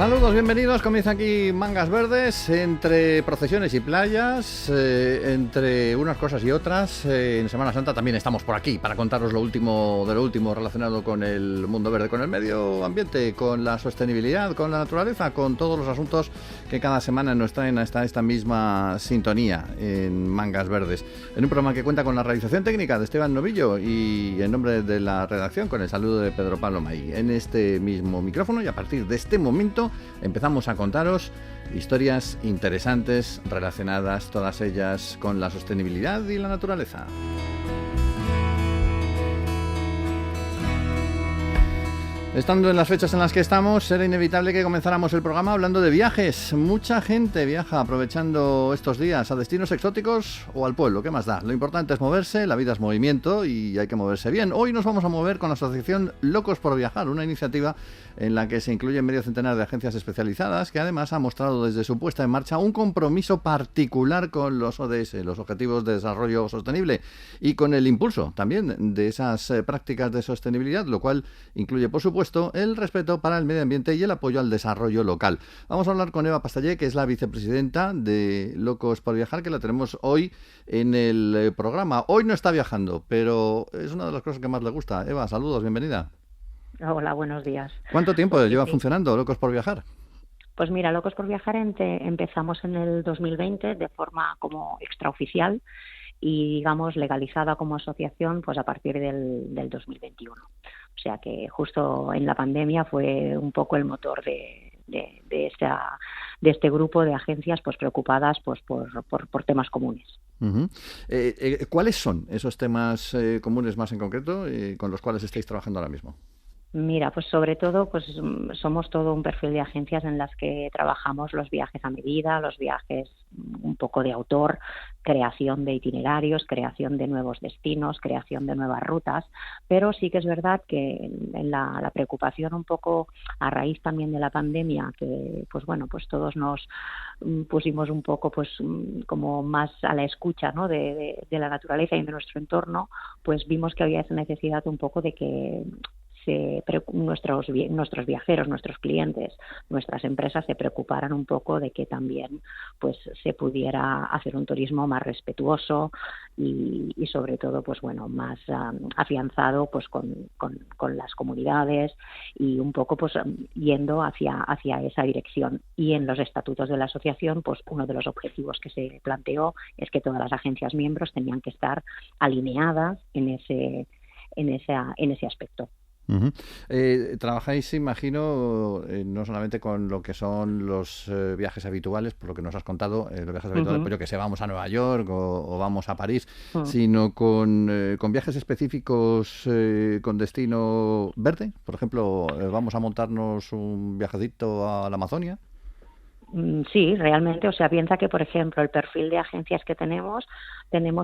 Saludos, bienvenidos. Comienza aquí Mangas Verdes, entre procesiones y playas, entre unas cosas y otras. En Semana Santa también estamos por aquí para contaros lo último de lo último relacionado con el mundo verde, con el medio ambiente, con la sostenibilidad, con la naturaleza, con todos los asuntos que cada semana nos traen hasta esta misma sintonía en Mangas Verdes. En un programa que cuenta con la realización técnica de Esteban Novillo y en nombre de la redacción con el saludo de Pedro Pablo May. En este mismo micrófono y a partir de este momento empezamos a contaros historias interesantes relacionadas todas ellas con la sostenibilidad y la naturaleza. Estando en las fechas en las que estamos, era inevitable que comenzáramos el programa hablando de viajes. Mucha gente viaja aprovechando estos días a destinos exóticos o al pueblo, ¿qué más da? Lo importante es moverse, la vida es movimiento y hay que moverse bien. Hoy nos vamos a mover con la asociación Locos por Viajar, una iniciativa en la que se incluyen medio centenar de agencias especializadas que además ha mostrado desde su puesta en marcha un compromiso particular con los ODS, los Objetivos de Desarrollo Sostenible, y con el impulso también de esas prácticas de sostenibilidad, lo cual incluye, por supuesto, el respeto para el medio ambiente y el apoyo al desarrollo local. Vamos a hablar con Eva Pastallé, que es la vicepresidenta de Locos por Viajar, que la tenemos hoy en el programa. Hoy no está viajando, pero es una de las cosas que más le gusta. Eva, saludos, bienvenida. Hola, buenos días. ¿Cuánto tiempo lleva funcionando Locos por Viajar? Pues mira, Locos por Viajar empezamos en el 2020 de forma como extraoficial y, digamos, legalizada como asociación pues a partir del 2021. O sea que justo en la pandemia fue un poco el motor de este grupo de agencias pues preocupadas pues por temas comunes. Uh-huh. ¿Cuáles son esos temas comunes más en concreto con los cuales estáis trabajando ahora mismo? Mira, pues sobre todo pues somos todo un perfil de agencias en las que trabajamos los viajes a medida, los viajes un poco de autor, creación de itinerarios, creación de nuevos destinos, creación de nuevas rutas, pero sí que es verdad que en la preocupación un poco a raíz también de la pandemia, que pues bueno, pues todos nos pusimos un poco pues como más a la escucha, ¿no? de la naturaleza y de nuestro entorno, pues vimos que había esa necesidad un poco de que nuestros viajeros, nuestros clientes, nuestras empresas se preocuparan un poco de que también pues se pudiera hacer un turismo más respetuoso y sobre todo pues bueno más afianzado pues con las comunidades y un poco pues yendo hacia esa dirección. Y en los estatutos de la asociación pues uno de los objetivos que se planteó es que todas las agencias miembros tenían que estar alineadas en ese aspecto. Uh-huh. Trabajáis, imagino, no solamente con lo que son los viajes habituales, por lo que nos has contado, los viajes habituales, pues yo que sé, vamos a Nueva York o vamos a París, sino con viajes específicos con destino verde. Por ejemplo, vamos a montarnos un viajecito a la Amazonia. Sí, realmente, o sea, piensa que, por ejemplo, el perfil de agencias que tenemos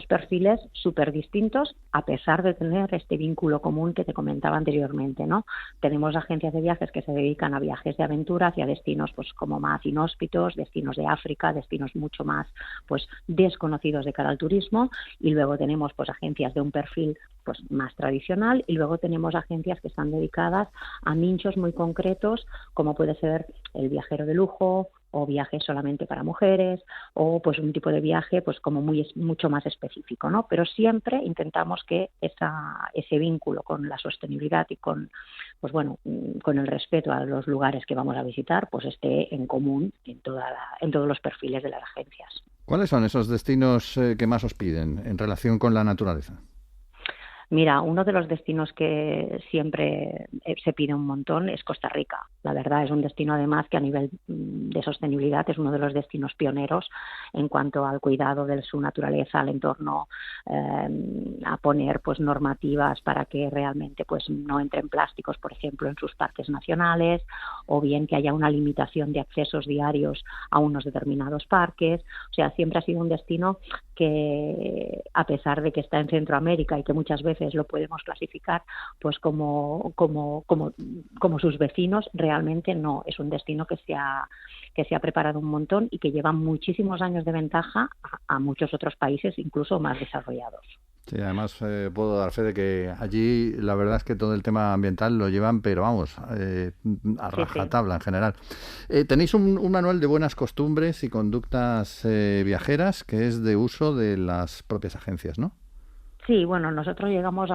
perfiles súper distintos a pesar de tener este vínculo común que te comentaba anteriormente, ¿no? Tenemos agencias de viajes que se dedican a viajes de aventura hacia destinos pues como más inhóspitos, destinos de África, destinos mucho más pues desconocidos de cara al turismo, y luego tenemos pues agencias de un perfil pues más tradicional, y luego tenemos agencias que están dedicadas a nichos muy concretos, como puede ser el viajero de lujo o viajes solamente para mujeres, o pues un tipo de viaje pues como mucho más específico, ¿no? Pero siempre intentamos que ese vínculo con la sostenibilidad y con pues bueno, con el respeto a los lugares que vamos a visitar, pues esté en común en todos los perfiles de las agencias. ¿Cuáles son esos destinos que más os piden en relación con la naturaleza? Mira, uno de los destinos que siempre se pide un montón es Costa Rica. La verdad, es un destino además que a nivel de sostenibilidad es uno de los destinos pioneros en cuanto al cuidado de su naturaleza, al entorno, a poner pues normativas para que realmente pues no entren plásticos, por ejemplo, en sus parques nacionales, o bien que haya una limitación de accesos diarios a unos determinados parques. O sea, siempre ha sido un destino que, a pesar de que está en Centroamérica y que muchas veces lo podemos clasificar pues como sus vecinos, realmente no, es un destino que se ha preparado un montón y que lleva muchísimos años de ventaja a muchos otros países incluso más desarrollados. Sí, además puedo dar fe de que allí la verdad es que todo el tema ambiental lo llevan, pero vamos, a Sí, sí. rajatabla en general. Tenéis un manual de buenas costumbres y conductas viajeras que es de uso de las propias agencias, ¿no? Sí, bueno, nosotros llegamos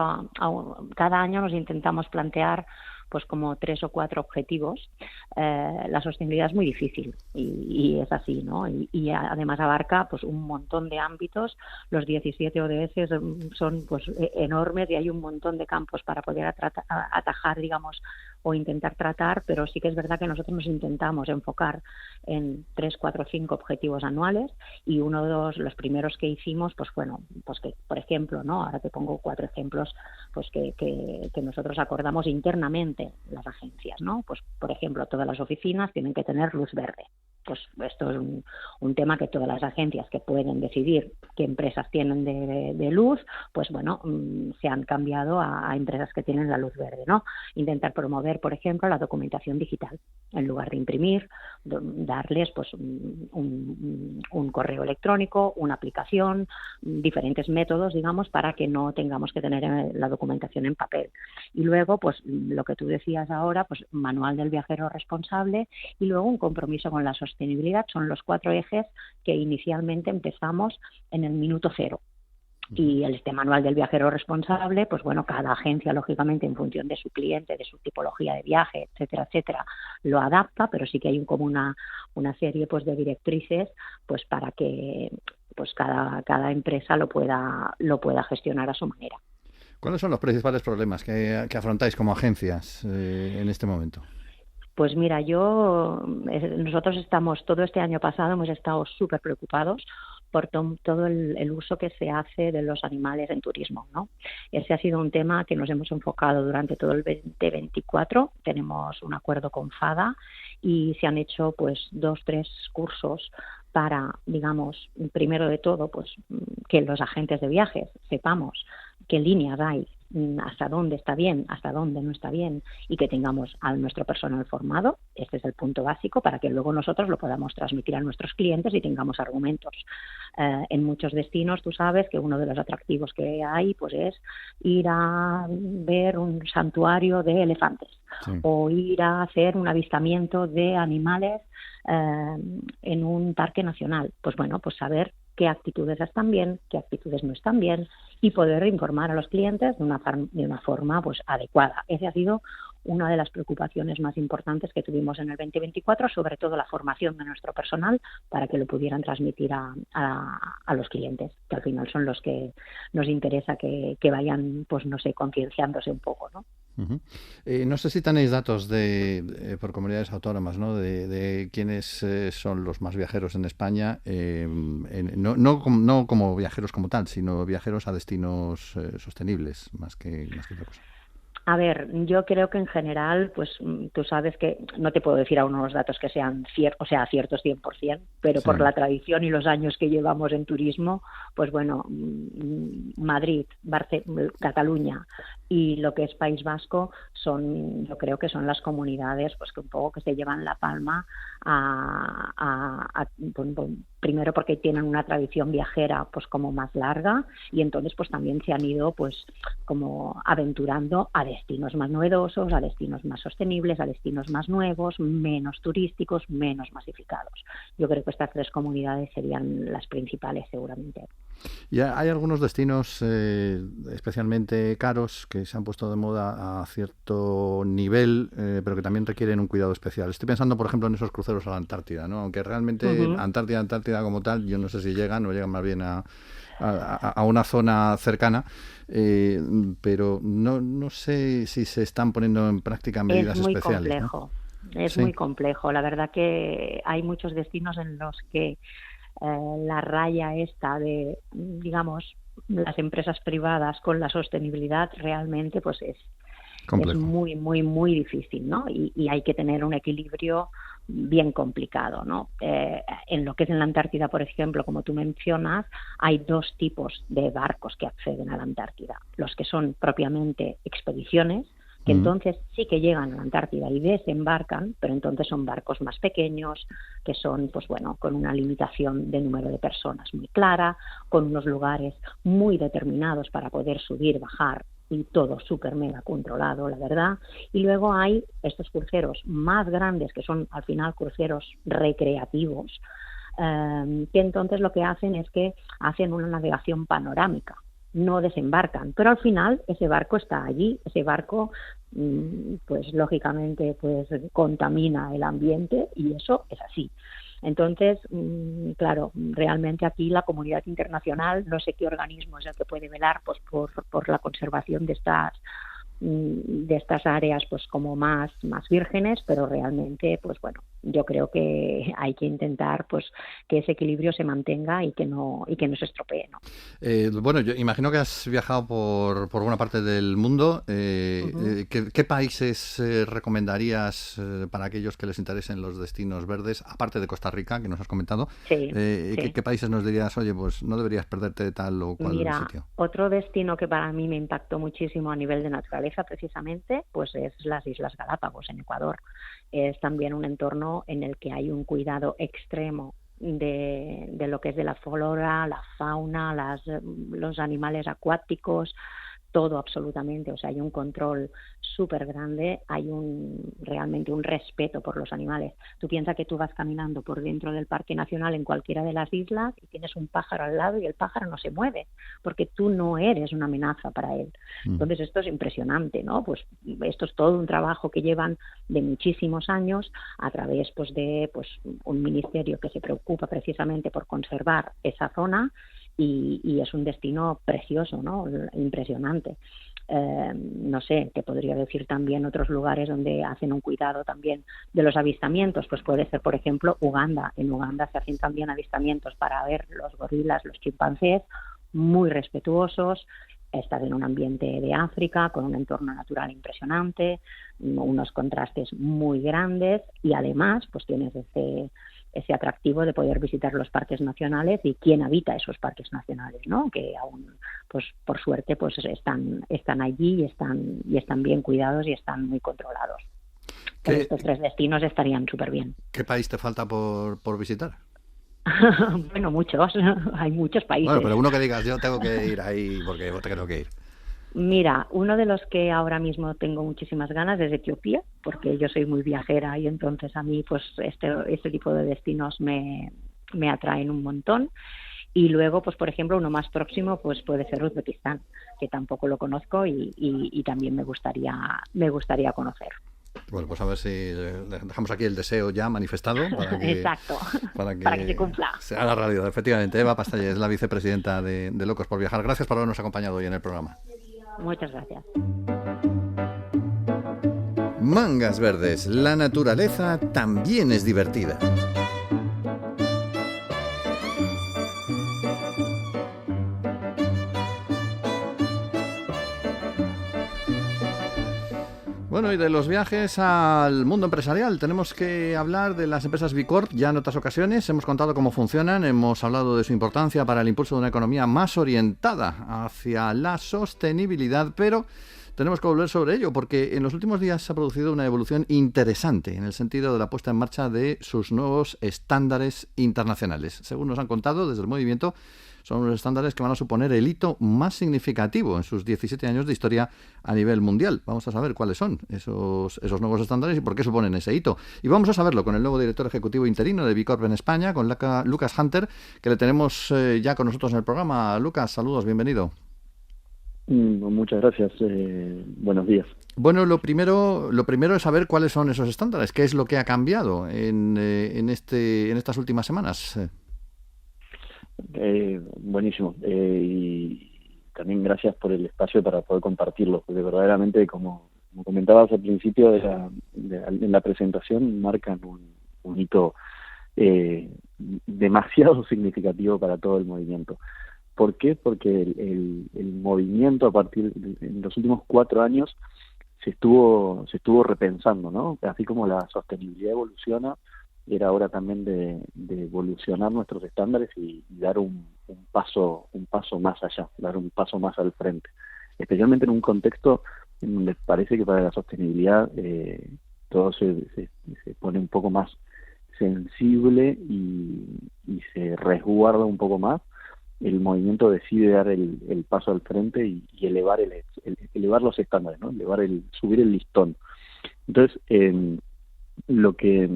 cada año nos intentamos plantear pues como 3 o 4 objetivos. La sostenibilidad es muy difícil y es así, ¿no? Y además abarca pues un montón de ámbitos. Los 17 ODS son pues enormes y hay un montón de campos para poder atajar, digamos, o intentar tratar, pero sí que es verdad que nosotros nos intentamos enfocar en 3, 4, 5 objetivos anuales y uno de los primeros que hicimos, pues bueno, pues que, por ejemplo, ¿no? Ahora te pongo 4 ejemplos pues que nosotros acordamos internamente las agencias, ¿no? Pues, por ejemplo, todas las oficinas tienen que tener luz verde. Pues esto es un tema que todas las agencias que pueden decidir qué empresas tienen de luz, pues bueno, se han cambiado a empresas que tienen la luz verde, ¿no? Intentar promover, por ejemplo, la documentación digital. En lugar de imprimir, darles pues un correo electrónico, una aplicación, diferentes métodos, digamos, para que no tengamos que tener la documentación en papel. Y luego, pues lo que tú decías ahora, pues manual del viajero responsable y luego un compromiso con la sostenibilidad. Son los 4 ejes que inicialmente empezamos en el minuto cero. Y este manual del viajero responsable, pues bueno, cada agencia, lógicamente, en función de su cliente, de su tipología de viaje, etcétera, etcétera, lo adapta, pero sí que hay como una serie pues de directrices pues para que pues cada empresa lo pueda gestionar a su manera. ¿Cuáles son los principales problemas que afrontáis como agencias en este momento? Pues mira, nosotros todo este año pasado hemos estado súper preocupados por todo el uso que se hace de los animales en turismo, ¿no? Ese ha sido un tema que nos hemos enfocado durante todo el 2024. Tenemos un acuerdo con FADA y se han hecho pues 2, 3 cursos para, digamos, primero de todo, pues que los agentes de viajes sepamos qué líneas hay, hasta dónde está bien, hasta dónde no está bien y que tengamos a nuestro personal formado. Este es el punto básico para que luego nosotros lo podamos transmitir a nuestros clientes y tengamos argumentos. En muchos destinos tú sabes que uno de los atractivos que hay pues es ir a ver un santuario de elefantes, sí, o ir a hacer un avistamiento de animales en un parque nacional. Pues bueno, pues saber qué actitudes están bien, qué actitudes no están bien y poder informar a los clientes de una forma pues adecuada. Esa ha sido una de las preocupaciones más importantes que tuvimos en el 2024, sobre todo la formación de nuestro personal para que lo pudieran transmitir a los clientes, que al final son los que nos interesa que vayan, pues no sé, concienciándose un poco, ¿no? Uh-huh. No sé si tenéis datos por comunidades autónomas, ¿no? De quiénes son los más viajeros en España, no como viajeros como tal, sino viajeros a destinos sostenibles, más que otra cosa. A ver, yo creo que en general, pues tú sabes que no te puedo decir aún unos datos que sean ciertos 100%, pero sí, por la tradición y los años que llevamos en turismo, pues bueno, Madrid, Cataluña y lo que es País Vasco yo creo que son las comunidades pues que un poco que se llevan la palma primero porque tienen una tradición viajera pues como más larga y entonces pues también se han ido pues como aventurando a destinos más novedosos, a destinos más sostenibles, a destinos más nuevos, menos turísticos, menos masificados. Yo creo que estas 3 comunidades serían las principales seguramente. Y hay algunos destinos especialmente caros que se han puesto de moda a cierto nivel, pero que también requieren un cuidado especial. Estoy pensando, por ejemplo, en esos cruceros a la Antártida, ¿no? Aunque realmente uh-huh. Antártida como tal, yo no sé si llegan o llegan más bien a una zona cercana, pero no sé si se están poniendo en práctica medidas especiales. Complejo, ¿no? Es muy complejo. La verdad que hay muchos destinos en los que la raya esta de, digamos, las empresas privadas con la sostenibilidad realmente pues es muy, muy, muy difícil, ¿no? Y hay que tener un equilibrio bien complicado, ¿no? En lo que es en la Antártida, por ejemplo, como tú mencionas, hay 2 tipos de barcos que acceden a la Antártida. Los que son propiamente expediciones, que entonces sí que llegan a la Antártida y desembarcan, pero entonces son barcos más pequeños, que son, pues bueno, con una limitación de número de personas muy clara, con unos lugares muy determinados para poder subir, bajar, y todo súper mega controlado, la verdad. Y luego hay estos cruceros más grandes, que son al final cruceros recreativos, que entonces lo que hacen es que hacen una navegación panorámica, no desembarcan, pero al final ese barco está allí, ese barco pues lógicamente pues contamina el ambiente y eso es así. Entonces, claro, realmente aquí la comunidad internacional, no sé qué organismo es el que puede velar pues por la conservación de estas áreas pues como más vírgenes, pero realmente pues bueno, yo creo que hay que intentar pues que ese equilibrio se mantenga y que no se estropee, ¿no? Bueno, yo imagino que has viajado por buena parte del mundo. ¿Qué países recomendarías para aquellos que les interesen los destinos verdes, aparte de Costa Rica, que nos has comentado? Sí. ¿Qué países nos dirías, oye, pues no deberías perderte tal o cual sitio? Otro destino que para mí me impactó muchísimo a nivel de naturaleza, precisamente, pues es las Islas Galápagos, en Ecuador. Es también un entorno en el que hay un cuidado extremo de lo que es de la flora, la fauna, los animales acuáticos, todo absolutamente, o sea, hay un control súper grande, hay realmente un respeto por los animales. Tú piensas que tú vas caminando por dentro del Parque Nacional en cualquiera de las islas y tienes un pájaro al lado y el pájaro no se mueve, porque tú no eres una amenaza para él. Entonces esto es impresionante, ¿no? Pues esto es todo un trabajo que llevan de muchísimos años a través pues de pues un ministerio que se preocupa precisamente por conservar esa zona. Y es un destino precioso, ¿no? Impresionante. No sé, te podría decir también otros lugares donde hacen un cuidado también de los avistamientos, pues puede ser, por ejemplo, Uganda. En Uganda se hacen también avistamientos para ver los gorilas, los chimpancés, muy respetuosos. Estás en un ambiente de África con un entorno natural impresionante, unos contrastes muy grandes y además pues tienes ese atractivo de poder visitar los parques nacionales y quién habita esos parques nacionales, ¿no? Que aún, pues por suerte, pues están allí y están bien cuidados y están muy controlados. Pero estos tres destinos estarían súper bien. ¿Qué país te falta por visitar? Bueno, muchos, hay muchos países. Bueno, pero uno que digas, yo tengo que ir ahí porque tengo que ir. Mira, uno de los que ahora mismo tengo muchísimas ganas es Etiopía, porque yo soy muy viajera y entonces a mí pues este tipo de destinos me atraen un montón. Y luego, pues por ejemplo, uno más próximo pues puede ser Uzbekistán, que tampoco lo conozco y también me gustaría conocer. Bueno, pues a ver si dejamos aquí el deseo ya manifestado para que, exacto, para que se cumpla. Se haga realidad, efectivamente. Eva Pastalle es la vicepresidenta de Locos por Viajar. Gracias por habernos acompañado hoy en el programa. Muchas gracias. Mangas verdes, la naturaleza también es divertida. Bueno, y de los viajes al mundo empresarial, tenemos que hablar de las empresas B Corp. Ya en otras ocasiones hemos contado cómo funcionan, hemos hablado de su importancia para el impulso de una economía más orientada hacia la sostenibilidad, pero tenemos que volver sobre ello porque en los últimos días se ha producido una evolución interesante en el sentido de la puesta en marcha de sus nuevos estándares internacionales. Según nos han contado desde el movimiento, son unos estándares que van a suponer el hito más significativo en sus 17 años de historia a nivel mundial. Vamos a saber cuáles son esos nuevos estándares y por qué suponen ese hito. Y vamos a saberlo con el nuevo director ejecutivo interino de B Corp en España, con Lucas Hunter, que le tenemos ya con nosotros en el programa. Lucas, saludos, bienvenido. Muchas gracias. Buenos días. Bueno, lo primero es saber cuáles son esos estándares, qué es lo que ha cambiado en estas últimas semanas. Buenísimo. Y también gracias por el espacio para poder compartirlo, porque verdaderamente, como comentabas al principio en la presentación, marcan un hito demasiado significativo para todo el movimiento. ¿Por qué? Porque el movimiento en los últimos 4 años se estuvo repensando, ¿no? Así como la sostenibilidad evoluciona, era hora también de evolucionar nuestros estándares y dar un paso más allá, dar un paso más al frente, especialmente en un contexto en donde parece que para la sostenibilidad todo se pone un poco más sensible y se resguarda un poco más. El movimiento decide dar el paso al frente y elevar elevar los estándares, ¿no? Subir el listón. Entonces, lo que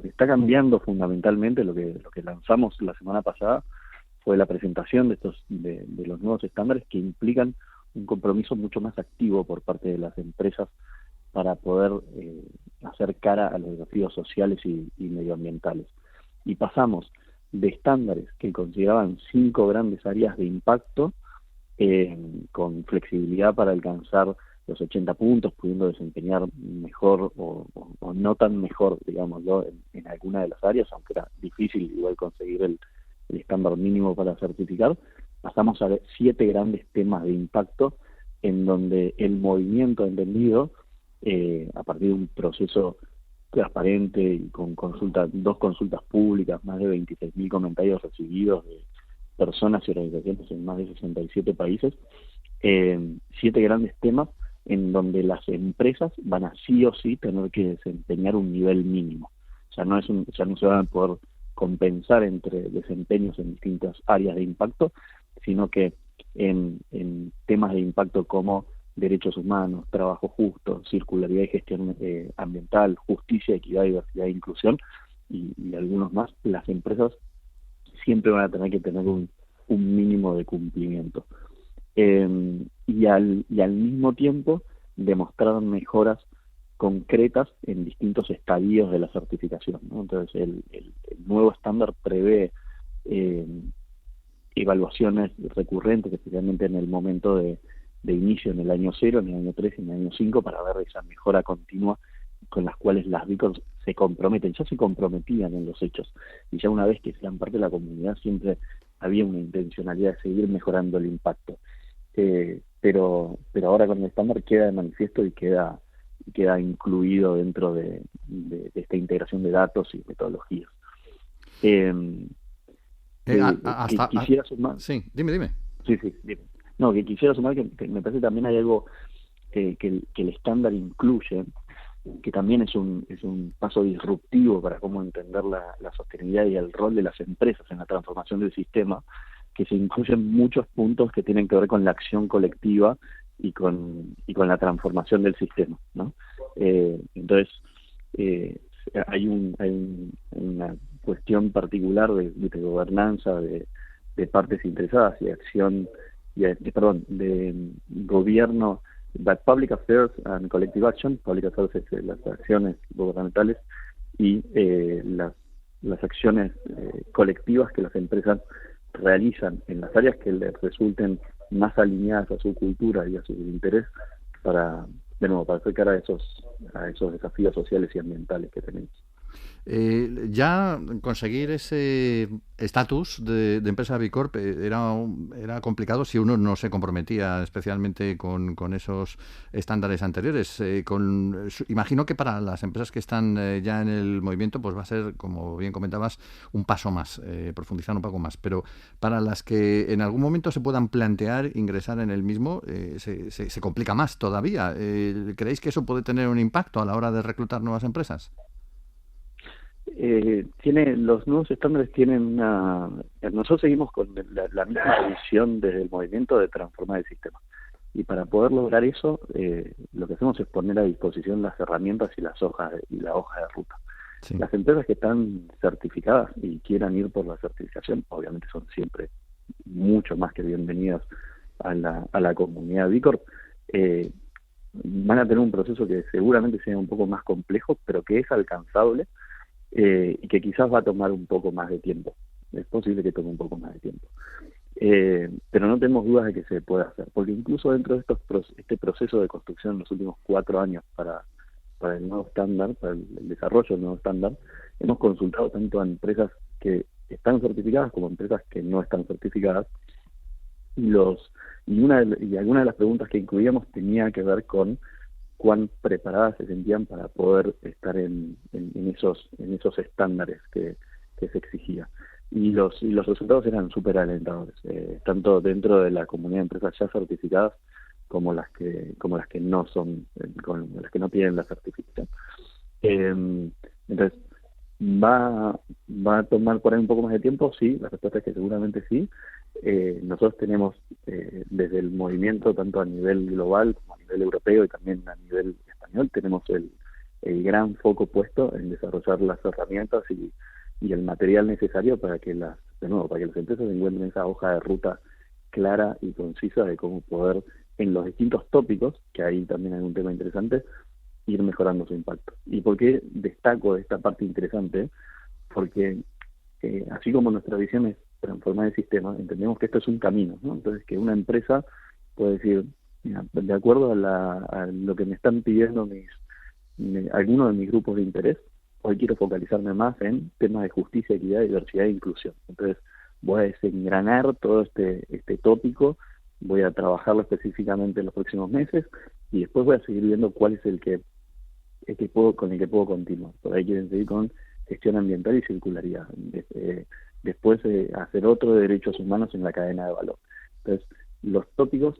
está cambiando fundamentalmente, lo que lanzamos la semana pasada, fue la presentación de los nuevos estándares que implican un compromiso mucho más activo por parte de las empresas para poder hacer cara a los desafíos sociales y medioambientales. Y pasamos de estándares que consideraban 5 grandes áreas de impacto, con flexibilidad para alcanzar los 80 puntos, pudiendo desempeñar mejor o no tan mejor, digámoslo, en alguna de las áreas, aunque era difícil igual conseguir el estándar mínimo para certificar. Pasamos a 7 grandes temas de impacto en donde el movimiento entendido, a partir de un proceso transparente y con 2 consultas públicas, más de 26.000 comentarios recibidos de personas y organizaciones en más de 67 países, 7 grandes temas en donde las empresas van a sí o sí tener que desempeñar un nivel mínimo. Ya no se van a poder compensar entre desempeños en distintas áreas de impacto, sino que en temas de impacto como derechos humanos, trabajo justo, circularidad y gestión ambiental, justicia, equidad, diversidad e inclusión, y algunos más, las empresas siempre van a tener que tener un mínimo de cumplimiento. Y al mismo tiempo demostrar mejoras concretas en distintos estadios de la certificación, ¿no? Entonces el nuevo estándar prevé evaluaciones recurrentes, especialmente en el momento de inicio, en el año 0, en el año 3 y en el año 5, para ver esa mejora continua con las cuales las B Corps se comprometen. Ya se comprometían en los hechos, y ya una vez que sean parte de la comunidad siempre había una intencionalidad de seguir mejorando el impacto. Pero ahora con el estándar queda de manifiesto y queda incluido dentro de esta integración de datos y metodologías. Quisiera sumar. Sí, dime. Sí, dime. No, que quisiera sumar que me parece también hay algo que el estándar incluye, que también es un paso disruptivo para cómo entender la sostenibilidad y el rol de las empresas en la transformación del sistema, que se incluyen muchos puntos que tienen que ver con la acción colectiva y con la transformación del sistema, ¿no? Entonces, hay una cuestión particular de gobernanza, de partes interesadas y acción, de gobierno, Public Affairs and Collective Action. Public Affairs es las acciones gubernamentales y las acciones colectivas que las empresas realizan en las áreas que les resulten más alineadas a su cultura y a su interés para hacer cara a esos desafíos sociales y ambientales que tenemos. Ya conseguir ese estatus de empresa B Corp era complicado si uno no se comprometía especialmente con esos estándares anteriores. Imagino que para las empresas que están ya en el movimiento, pues va a ser, como bien comentabas, un paso más, profundizar un poco más. Pero para las que en algún momento se puedan plantear ingresar en el mismo, se complica más todavía. ¿Creéis que eso puede tener un impacto a la hora de reclutar nuevas empresas? Los nuevos estándares tienen nosotros seguimos con la misma visión desde el movimiento de transformar el sistema, y para poder lograr eso lo que hacemos es poner a disposición las herramientas y la hoja de ruta. Sí. Las empresas que están certificadas y quieran ir por la certificación obviamente son siempre mucho más que bienvenidas a la comunidad B Corp. Van a tener un proceso que seguramente sea un poco más complejo, pero que es alcanzable, y que quizás va a tomar un poco más de tiempo. Es posible que tome un poco más de tiempo, pero no tenemos dudas de que se puede hacer, porque incluso dentro de este proceso de construcción en los últimos 4 años para el nuevo estándar, para el desarrollo del nuevo estándar, hemos consultado tanto a empresas que están certificadas como a empresas que no están certificadas, y algunas de las preguntas que incluíamos tenía que ver con cuán preparadas se sentían para poder estar en esos estándares que se exigía. Y los resultados eran súper alentadores, tanto dentro de la comunidad de empresas ya certificadas como las que no son, con las que no tienen la certificación. Entonces, ¿va a tomar por ahí un poco más de tiempo? Sí, la respuesta es que seguramente sí. Nosotros tenemos desde el movimiento, tanto a nivel global como a nivel europeo y también a nivel español, tenemos el gran foco puesto en desarrollar las herramientas y el material necesario para que las empresas encuentren esa hoja de ruta clara y concisa de cómo poder, en los distintos tópicos, que ahí también hay un tema interesante, ir mejorando su impacto. ¿Y por qué destaco esta parte interesante? Porque así como nuestra visión es transformar el sistema, entendemos que esto es un camino, ¿no? Entonces, que una empresa puede decir, mira, de acuerdo a lo que me están pidiendo algunos de mis grupos de interés, hoy quiero focalizarme más en temas de justicia, equidad, diversidad e inclusión. Entonces, voy a desengranar todo este tópico, voy a trabajarlo específicamente en los próximos meses y después voy a seguir viendo cuál es con el que puedo continuar. Por ahí quieren seguir con gestión ambiental y circularidad. Después hacer otro de derechos humanos en la cadena de valor. Entonces, los tópicos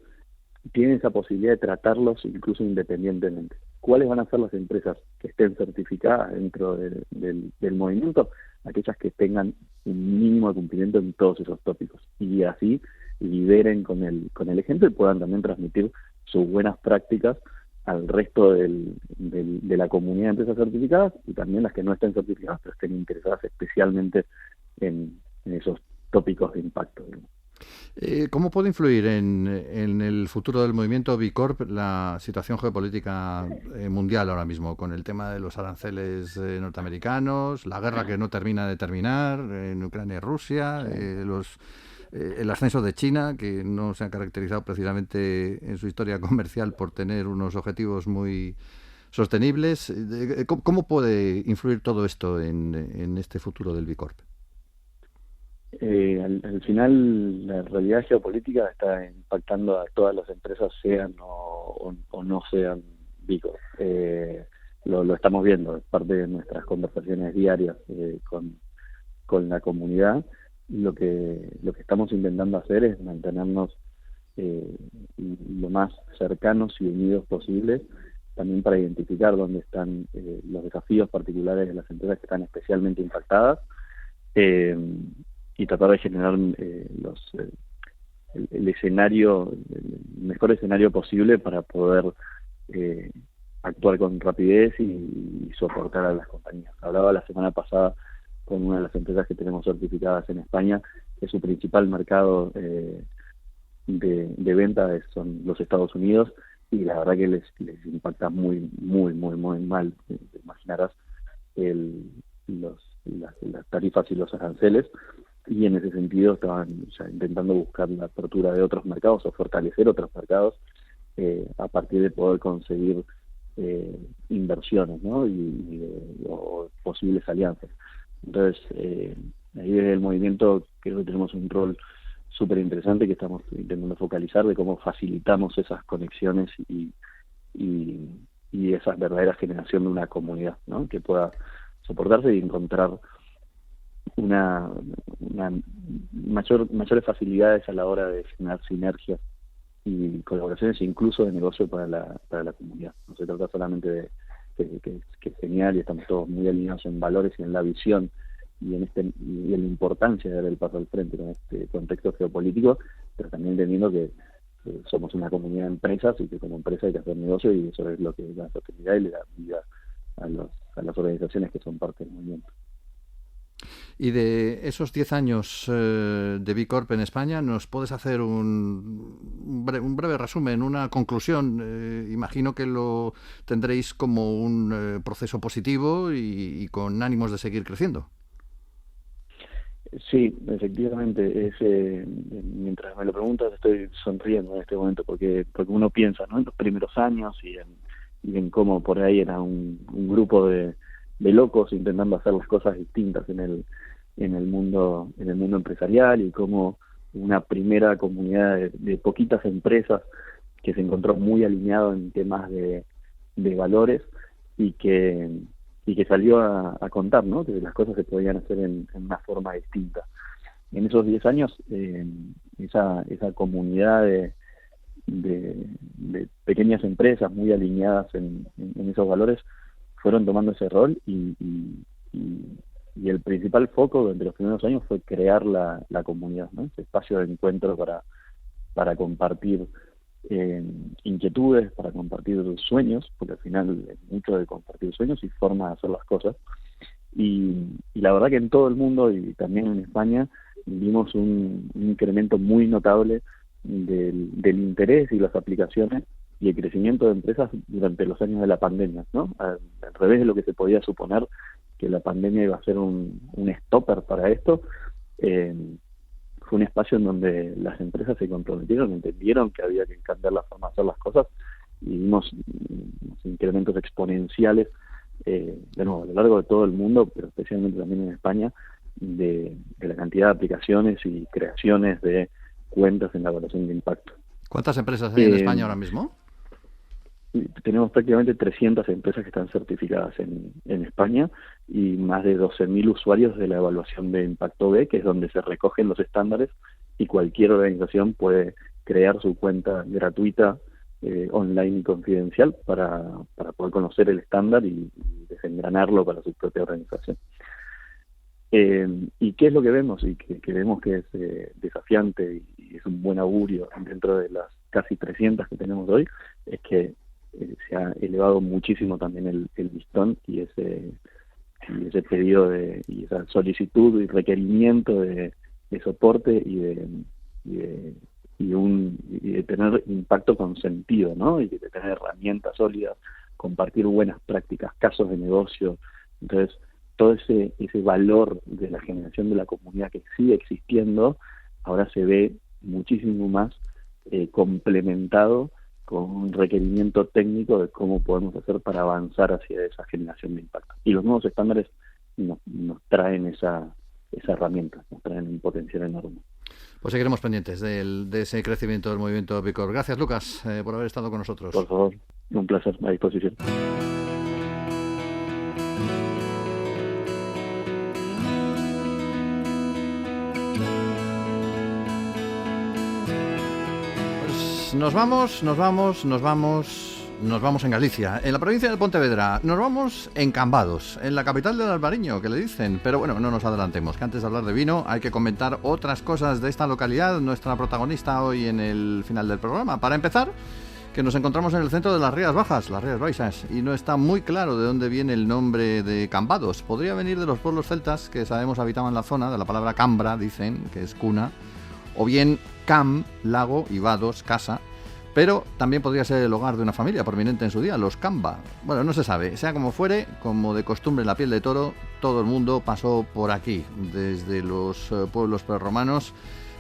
tienen esa posibilidad de tratarlos incluso independientemente. ¿Cuáles van a ser las empresas que estén certificadas dentro del movimiento? Aquellas que tengan un mínimo de cumplimiento en todos esos tópicos. Y así lideren con el ejemplo y puedan también transmitir sus buenas prácticas al resto de la comunidad de empresas certificadas y también las que no estén certificadas pero estén interesadas especialmente en esos tópicos de impacto, digamos. ¿Cómo puede influir en el futuro del movimiento B Corp la situación geopolítica mundial ahora mismo, con el tema de los aranceles norteamericanos, la guerra que no termina de terminar en Ucrania y Rusia, el ascenso de China, que no se ha caracterizado precisamente en su historia comercial por tener unos objetivos muy sostenibles? ¿Cómo puede influir todo esto en este futuro del B Corp? Al final, la realidad geopolítica está impactando a todas las empresas, sean o no sean B Corp. Lo estamos viendo, es parte de nuestras conversaciones diarias con la comunidad. Lo que estamos intentando hacer es mantenernos lo más cercanos y unidos posibles, también para identificar dónde están los desafíos particulares de las empresas que están especialmente impactadas, y tratar de generar el mejor escenario posible para poder actuar con rapidez y soportar a las compañías. Hablaba la semana pasada con una de las empresas que tenemos certificadas en España, que su principal mercado de venta son los Estados Unidos, y la verdad que les impacta muy mal. Te imaginarás las tarifas y los aranceles, y en ese sentido estaban ya intentando buscar la apertura de otros mercados o fortalecer otros mercados a partir de poder conseguir inversiones, ¿no? o posibles alianzas. Entonces, ahí desde el movimiento creo que tenemos un rol súper interesante que estamos intentando focalizar de cómo facilitamos esas conexiones y esa verdadera generación de una comunidad, ¿no? Que pueda soportarse y encontrar mayores facilidades a la hora de generar sinergias y colaboraciones, incluso de negocio para la comunidad. No se trata solamente de que es genial y estamos todos muy alineados en valores y en la visión y en la importancia de dar el paso al frente con este contexto geopolítico, pero también entendiendo que somos una comunidad de empresas y que como empresa hay que hacer negocio, y eso es lo que da sostenibilidad y le da vida a las organizaciones que son parte del movimiento. Y de esos 10 años de B Corp en España, ¿nos puedes hacer un breve resumen, una conclusión? Imagino que lo tendréis como un proceso positivo y con ánimos de seguir creciendo. Sí, efectivamente. Mientras me lo preguntas estoy sonriendo en este momento porque uno piensa, ¿no?, en los primeros años y en cómo por ahí era un grupo de locos intentando hacer las cosas distintas en el mundo empresarial, y como una primera comunidad de poquitas empresas que se encontró muy alineado en temas de valores y que salió a contar, ¿no?, que las cosas se podían hacer en una forma distinta. En esos 10 años esa comunidad de pequeñas empresas muy alineadas en esos valores fueron tomando ese rol y el principal foco durante los primeros años fue crear la comunidad, ¿no? Ese espacio de encuentro para compartir inquietudes, para compartir sueños, porque al final es mucho de compartir sueños y formas de hacer las cosas. Y la verdad que en todo el mundo y también en España vimos un incremento muy notable del interés y las aplicaciones y el crecimiento de empresas durante los años de la pandemia, ¿no? Al revés de lo que se podía suponer, que la pandemia iba a ser un stopper para esto, fue un espacio en donde las empresas se comprometieron, entendieron que había que cambiar la forma de hacer las cosas y vimos unos incrementos exponenciales, de nuevo, a lo largo de todo el mundo, pero especialmente también en España, de la cantidad de aplicaciones y creaciones de cuentas en la evaluación de impacto. ¿Cuántas empresas hay en España ahora mismo? Tenemos prácticamente 300 empresas que están certificadas en España y más de 12.000 usuarios de la evaluación de impacto B, que es donde se recogen los estándares y cualquier organización puede crear su cuenta gratuita, online y confidencial para poder conocer el estándar y desengranarlo para su propia organización. ¿Y qué es lo que vemos? Y que vemos que es desafiante y es un buen augurio dentro de las casi 300 que tenemos hoy, es que se ha elevado muchísimo también el listón y ese pedido y esa solicitud y requerimiento de soporte y de tener impacto con sentido, ¿no? Y de tener herramientas sólidas, compartir buenas prácticas, casos de negocio. Entonces, todo ese valor de la generación de la comunidad que sigue existiendo, ahora se ve muchísimo más complementado con un requerimiento técnico de cómo podemos hacer para avanzar hacia esa generación de impacto. Y los nuevos estándares nos traen esa herramienta, nos traen un potencial enorme. Pues seguiremos pendientes de ese crecimiento del movimiento B Corp. Gracias, Lucas, por haber estado con nosotros. Por favor, un placer, a disposición. Nos vamos en Galicia, en la provincia de Pontevedra. Nos vamos en Cambados, en la capital del Albariño, que le dicen. Pero bueno, no nos adelantemos, que antes de hablar de vino hay que comentar otras cosas de esta localidad, nuestra protagonista hoy en el final del programa. Para empezar, que nos encontramos en el centro de las Rías Bajas, las Rías Baixas, y no está muy claro de dónde viene el nombre de Cambados. Podría venir de los pueblos celtas que sabemos habitaban la zona, de la palabra cambra, dicen, que es cuna, o bien cam, lago, y vados, casa, pero también podría ser el hogar de una familia prominente en su día, los Camba. Bueno, no se sabe, sea como fuere, como de costumbre en la piel de toro, todo el mundo pasó por aquí, desde los pueblos prerromanos,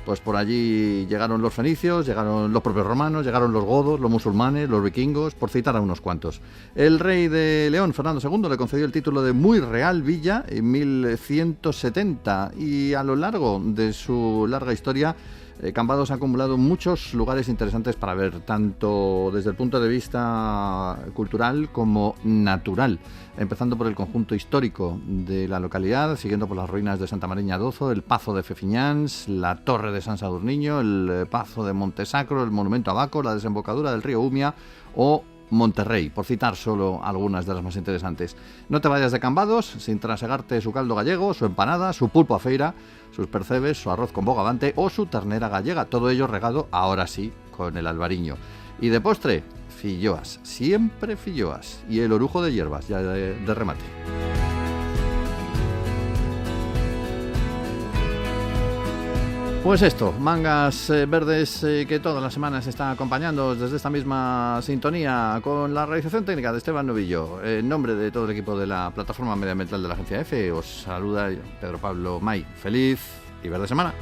pues por allí llegaron los fenicios, llegaron los propios romanos, llegaron los godos, los musulmanes, los vikingos, por citar a unos cuantos. El rey de León, Fernando II, le concedió el título de Muy Real Villa en 1170 y a lo largo de su larga historia Cambados ha acumulado muchos lugares interesantes para ver, tanto desde el punto de vista cultural como natural, empezando por el conjunto histórico de la localidad, siguiendo por las ruinas de Santa Mariña d'Ozo, el Pazo de Fefiñáns, la Torre de San Sadurniño, el Pazo de Montesacro, el Monumento a Baco, la desembocadura del río Umia o Monterrey, por citar solo algunas de las más interesantes. No te vayas de Cambados sin trasegarte su caldo gallego, su empanada, su pulpo a feira, sus percebes, su arroz con bogavante o su ternera gallega, todo ello regado, ahora sí, con el albariño. Y de postre, filloas, siempre filloas, y el orujo de hierbas, ya de remate. Pues esto, mangas verdes que todas las semanas están acompañando desde esta misma sintonía con la realización técnica de Esteban Novillo. En nombre de todo el equipo de la plataforma medioambiental de la Agencia EFE, os saluda Pedro Pablo May. Feliz y verde semana.